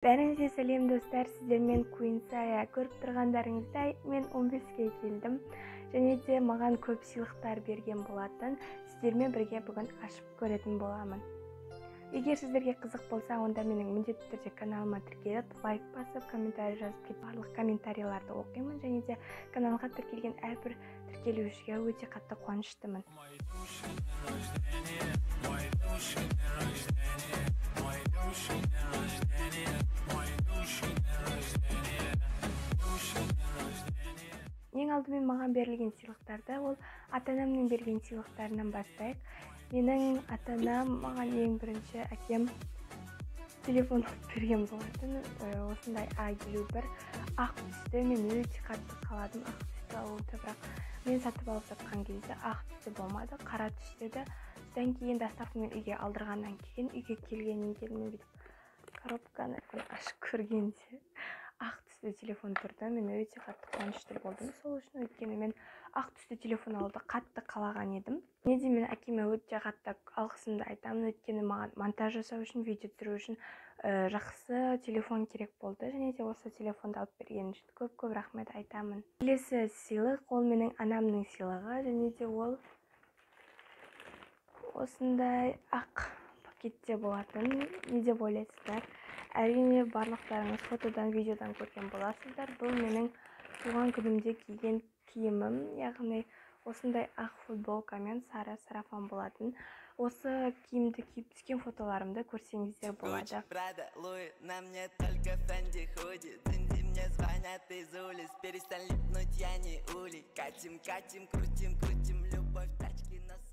Бәріңізге сәлем достар, сіздермен Queensaya көріп тұрғандарыңыздай мен 15-ге келдім және де маған көп сыйлықтар берген болатын. Сіздермен бірге бүгін ашып көретін боламын. Егер сіздерге қызық болса, онда менің міндетті түрде каналыма тіркеліп, лайк басып, комментарий жазып кетіп, барлық комментарийларды оқимын және де каналға тіркелген әрбір тіркелушіге өте қатты қуаныштымын. Ең алдымен маған берілген сыйлықтарды ол ата-анамның берген сыйлықтарынан бастайық. Менің ата-анам маған ең бірінші әкем телефон алып берген болатын. Осындай A51 ақ түсті. Мен өте қатты қаладым ақ түсті алуды, бірақ мен сатып алып жатқан кезде ақ түсті болмады, қара түсті еді. Содан кейін доставкамен үйге алдырғаннан кейін үйге келгеннен кейін мен бүйтіп коробканы ашып көргенде ақ түсті телефон тұрды. Мен өте қатты қуанышты болдым сол үшін, өйткені мен ақ түсті телефон алуды қатты қалаған едім. Неде мен әкеме өте қатты алғысымды айтамын, өйткені маған монтаж жасау үшін, видео түсіру үшін жақсы телефон керек болды және де осы телефонды алып берген үшін көп рахмет айтамын. Келесі сыйлық ол менің анамның сыйлығы және де ол осындай ақ пакетте болатын. Не деп ойлайсыздар? Әрине барлықтарыңыз фотодан, видеодан көрген боласыздар. Бұл менің туған күнімде киген киімім, яғни осындай ақ футболка мен сары сарафан болатын. Осы киімді киіп түскен фотоларымды көрсеңіздер болады.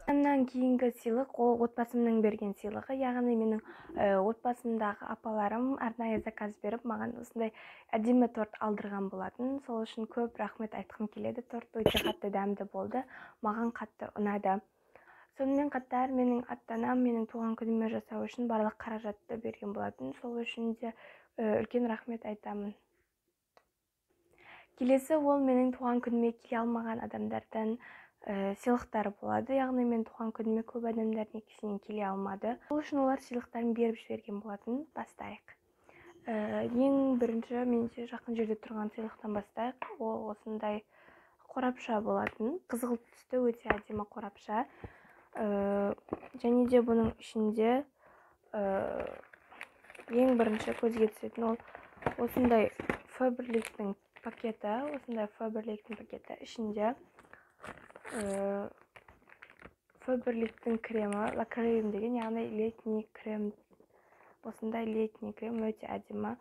Аннан кейінгі сыйлық ол отбасымның берген сыйлығы, яғни менің отбасымдағы апаларым арнайы заказ беріп, маған осындай әдемі торт алдырған болатын. Сол үшін көп рахмет айтқым келеді. Торт өте қатты дәмді болды, маған қатты ұнады. Сонымен қатар менің ата-анам менің туған күніме жасау үшін барлық қаражатты берген болатын. Сол үшін де үлкен рахмет айтамын. Келесі ол менің туған күніме келе алмаған адамдардан сыйлықтары болады, яғни мен туған күніме көп адамдар некесінен келе алмады. Сол үшін олар сыйлықтарын беріп жіберген болатын. Бастайық. Ең бірінші менде жақын жерде тұрған сыйлықтан бастайық. Ол осындай қорапша болатын. Қызғылт түсті өте әдемі қорапша. Және де бұның ішінде ең бірінші көзге түсетін ол осындай Faberlic'тің пакеті, ішінде Faberlic'тің кремі, лакрем деген, яғни летний крем. Осындай летний крем өте әдемі.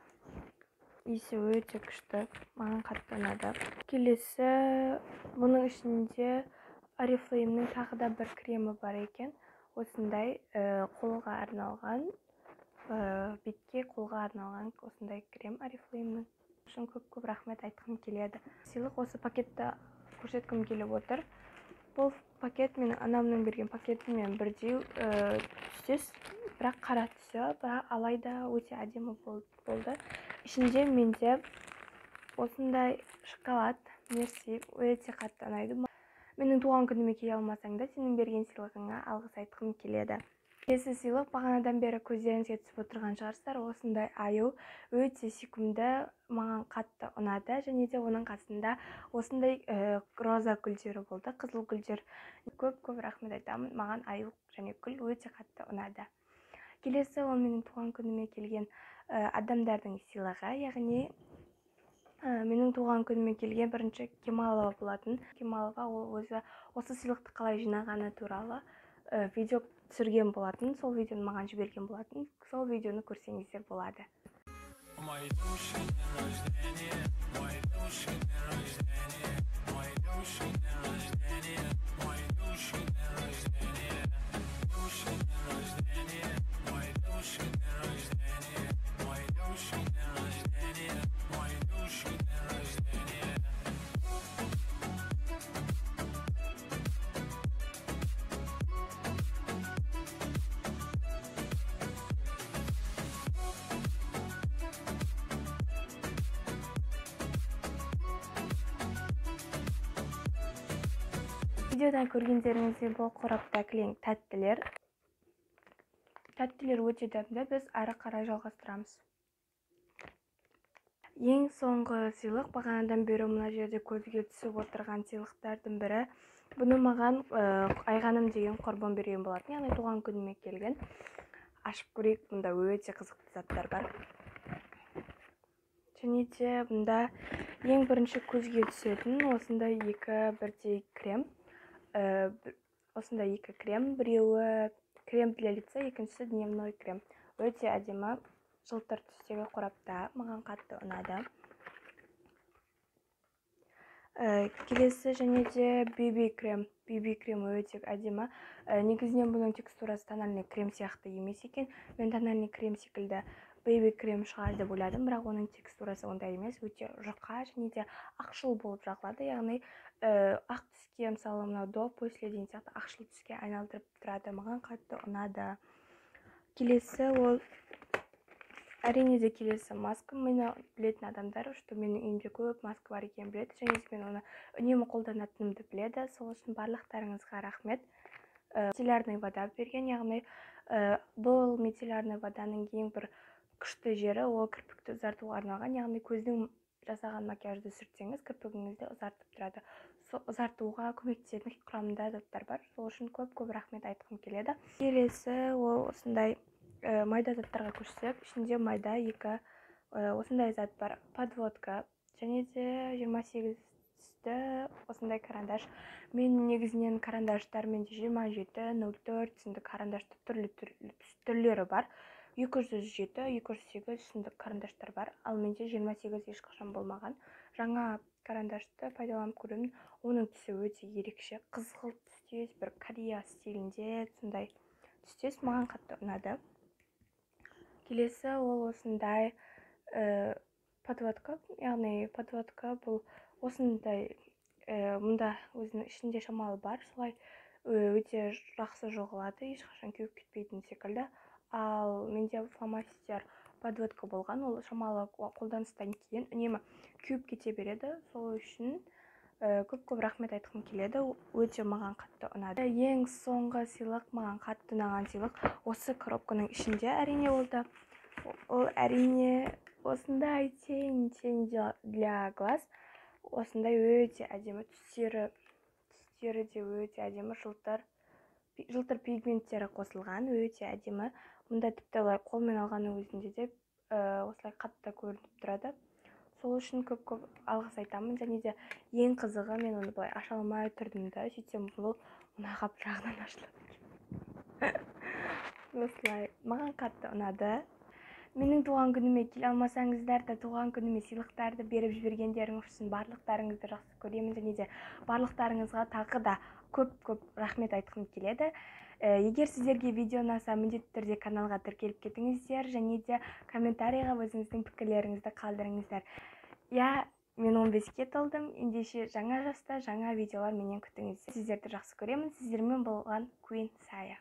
Иісі өте күшті, маған қатты ұнады. Келесі бұның ішінде Oriflame'ның тағы да бір кремі бар екен. Осындай қолға арналған, бетке қолға арналған осындай крем Oriflame'ның. Үшін көп рахмет айтқым келеді. Сыйлық осы пакетті көрсеткім келіп отыр. Бұл пакет менің анамның берген пакетімен бірдей түстес, бірақ қара түсі, бірақ алайда өте әдемі болды. Ішінде менде осындай шоколад, мерси, өте қатты ұнайды. Менің туған күніме келе алмасаң да, сенің берген сыйлығыңа алғыс айтқым келеді. Келесі сыйлық бағанадан бері көздеріңізге түсіп отырған шығарсыздар. Осындай аю өте сүйкімді, маған қатты ұнады және де оның қасында осындай роза гүлдері болды, қызыл гүлдер. Көп рахмет айтамын, маған аю және гүл өте қатты ұнады. Келесі ол менің туған күніме келген адамдардың сыйлығы, яғни менің туған күніме келген бірінші Кемалова болатын. Кемалова ол өзі осы сыйлықты қалай жинағаны туралы видео түсірген болатын. Сол видеоны маған жіберген болатын. Сол видеоны көрсеңіздер болады. Видеодан көргендеріңізде бұл қорапта кілең тәттілер. Тәттілер өте дәмді, біз ары қарай жалғастырамыз. Ең соңғы сыйлық бағанадан бері мына жерде көзге түсіп отырған сыйлықтардың бірі. Бұны маған Айғаным деген құрбым берген болатын, яғни туған күніме келген. Ашып көрейік, бұнда өте қызықты заттар бар. Және де бұнда ең бірінші көзге түсетін осындай екі бірдей крем. Осындай екі крем, біреуі крем для лица, екіншісі дневной крем. Өте әдемі, жылтыр түстегі қорапта, маған қатты ұнады. Келесі және де BB крем өте әдемі. Негізінен бұның текстурасы тональный крем сияқты емес екен. Мен тональный крем секілді BB крем шығар деп ойладым, бірақ оның текстурасы ондай емес, өте жұқа және де ақшыл болып жағылады. Яғни ақ түске, мысалы мынау до после деген сияқты ақшыл түске айналдырып тұрады. Маған қатты ұнады. Келесі ол әрине де келесі маска. Мені білетін адамдар, что менің үйімде көп маска бар екенін біледі, және де мен оны үнемі қолданатынымды біледі. Сол үшін барлықтарыңызға рахмет. Мицеллярная вода берген, яғни бұл мицеллярная воданың ең бір күшті жері ол кірпікті ұзартуға арналған, яғни көздің жасаған макияжды сүртсеңіз, кірпігіңізді ұзартып тұрады. Ұзартуға көмектесетін құрамында заттар бар. Сол үшін көп рахмет айтқым келеді. Келесі ол осындай майда заттарға көшсек, ішінде майда екі осындай зат бар. Подводка және де 28-ті осындай карандаш. Мен негізінен карандаштар менде 27, 04 сынды карандашты түрлері бар. 207, 208 сынды карандаштар бар, ал менде 28 ешқашан болмаған. Жаңа карандашты пайдаланып көремін. Оның түсі өте ерекше, қызғылт түстес, бір Корея стилінде сондай түстес, маған қатты ұнады. Келесі ол осындай подводка, яғни подводка бұл осындай, мұнда өзінің ішінде шамалы бар, солай өте жақсы жоғалады, ешқашан кеуіп кетпейтін секілді. Ал менде фломастер подводка болған, ол шамалы қолданыстан кейін үнемі кеуіп кете береді. Сол үшін көп рахмет айтқым келеді, өте маған қатты ұнады. Ең соңғы сыйлық, маған қатты ұнаған сыйлық осы коробканың ішінде. Әрине ол әрине осындай тень для глаз. Осындай өте әдемі түстері де өте әдемі, жылтыр пигменттері қосылған, өте әдемі. Мұнда тіпті қолмен алғанның өзінде де осылай қатты көрініп тұрады. Сол үшін көп алғыс айтамын. Және де ең қызығы, мен оны былай аша алмай тұрдым да, сөйтсем бұл мынаға бір жағынан ашылады. Осылай маған қатты ұнады. Менің туған күніме келе алмасаңыздар да, туған күніме сыйлықтарды беріп жібергендеріңіз үшін барлықтарыңызды жақсы көремін, және де барлықтарыңызға тағы да көп рахмет айтқым келеді. Егер сіздерге видео ұнаса, міндетті түрде каналға тіркеліп кетіңіздер, және де комментарийға өзіңіздің пікірлеріңізді қалдырыңыздар. Мен 15-ке толдым, ендеше жаңа жаста жаңа видеолар менен күтіңіздер. Сіздерді жақсы көремін. Сіздермен болған Queen Saya.